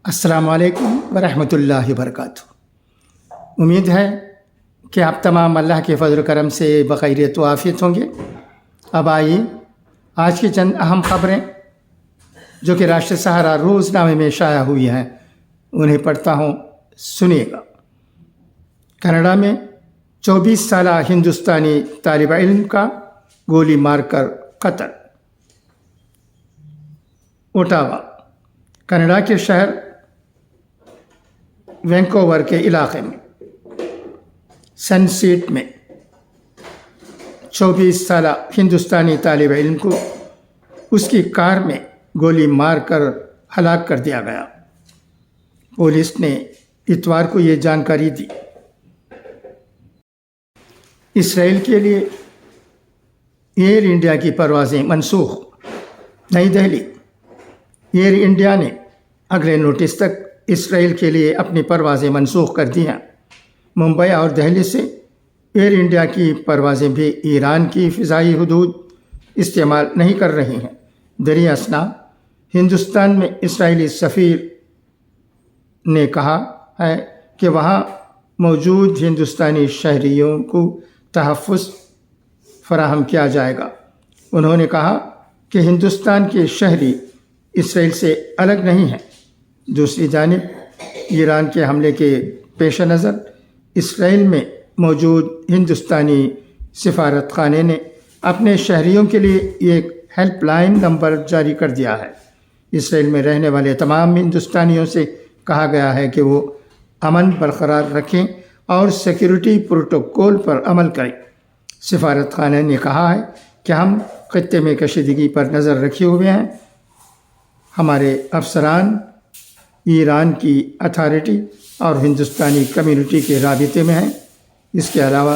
السلام علیکم ورحمۃ اللہ وبرکاتہ۔ امید ہے کہ آپ تمام اللہ کے فضل و کرم سے بخیریت و عافیت ہوں گے۔ اب آئیے آج کی چند اہم خبریں جو کہ راشٹریہ سہارا روزنامے میں شائع ہوئی ہیں انہیں پڑھتا ہوں، سنیے گا۔ کینیڈا میں 24 سالہ ہندوستانی طالب علم کا گولی مار کر قتل۔ اوٹاوا، کینیڈا کے شہر وینکوور کے علاقے میں سن سیٹ میں 24 سالہ ہندوستانی طالب علم کو اس کی کار میں گولی مار کر ہلاک کر دیا گیا۔ پولیس نے اتوار کو یہ جانکاری دی۔ اسرائیل کے لیے ایئر انڈیا کی پروازیں منسوخ۔ نئی دہلی، ایئر انڈیا نے اگلے نوٹس تک اسرائیل کے لیے اپنی پروازیں منسوخ کر دی ہیں۔ ممبئی اور دہلی سے ایئر انڈیا کی پروازیں بھی ایران کی فضائی حدود استعمال نہیں کر رہی ہیں۔ دریں اثنا، ہندوستان میں اسرائیلی سفیر نے کہا ہے کہ وہاں موجود ہندوستانی شہریوں کو تحفظ فراہم کیا جائے گا۔ انہوں نے کہا کہ ہندوستان کے شہری اسرائیل سے الگ نہیں ہیں۔ دوسری جانب ایران کے حملے کے پیش نظر اسرائیل میں موجود ہندوستانی سفارت خانے نے اپنے شہریوں کے لیے ایک ہیلپ لائن نمبر جاری کر دیا ہے۔ اسرائیل میں رہنے والے تمام ہندوستانیوں سے کہا گیا ہے کہ وہ امن برقرار رکھیں اور سیکیورٹی پروٹوکول پر عمل کریں۔ سفارت خانے نے کہا ہے کہ ہم خطے میں کشیدگی پر نظر رکھے ہوئے ہیں۔ ہمارے افسران ایران کی اتھارٹی اور ہندوستانی کمیونٹی کے رابطے میں ہیں۔ اس کے علاوہ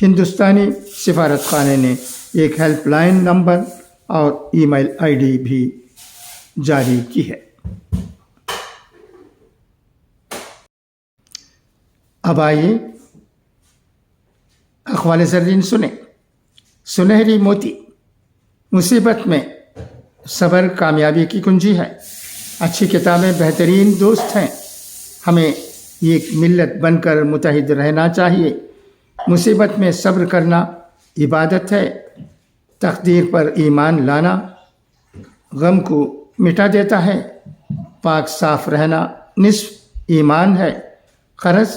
ہندوستانی سفارت خانے نے ایک ہیلپ لائن نمبر اور ای میل آئی ڈی بھی جاری کی ہے۔ اب آئیے اقوال زرین سنیں۔ سنہری موتی، مصیبت میں صبر کامیابی کی کنجی ہے۔ اچھی کتابیں بہترین دوست ہیں۔ ہمیں ایک ملت بن کر متحد رہنا چاہیے۔ مصیبت میں صبر کرنا عبادت ہے۔ تقدیر پر ایمان لانا غم کو مٹا دیتا ہے۔ پاک صاف رہنا نصف ایمان ہے۔ قرض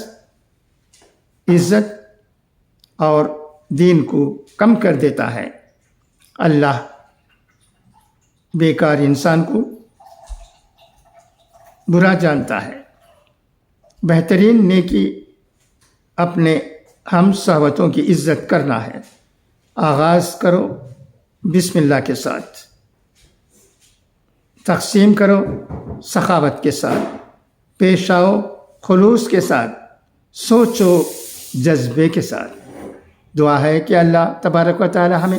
عزت اور دین کو کم کر دیتا ہے۔ اللہ بیکار انسان کو برا جانتا ہے۔ بہترین نیکی اپنے ہم صحبتوں کی عزت کرنا ہے۔ آغاز کرو بسم اللہ کے ساتھ، تقسیم کرو سخاوت کے ساتھ، پیش آؤ خلوص کے ساتھ، سوچو جذبے کے ساتھ۔ دعا ہے کہ اللہ تبارک و تعالی ہمیں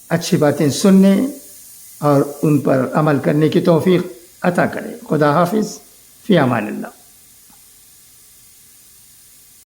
اچھی باتیں سننے اور ان پر عمل کرنے کی توفیق عطا کرے۔ خدا حافظ، فی امان اللہ۔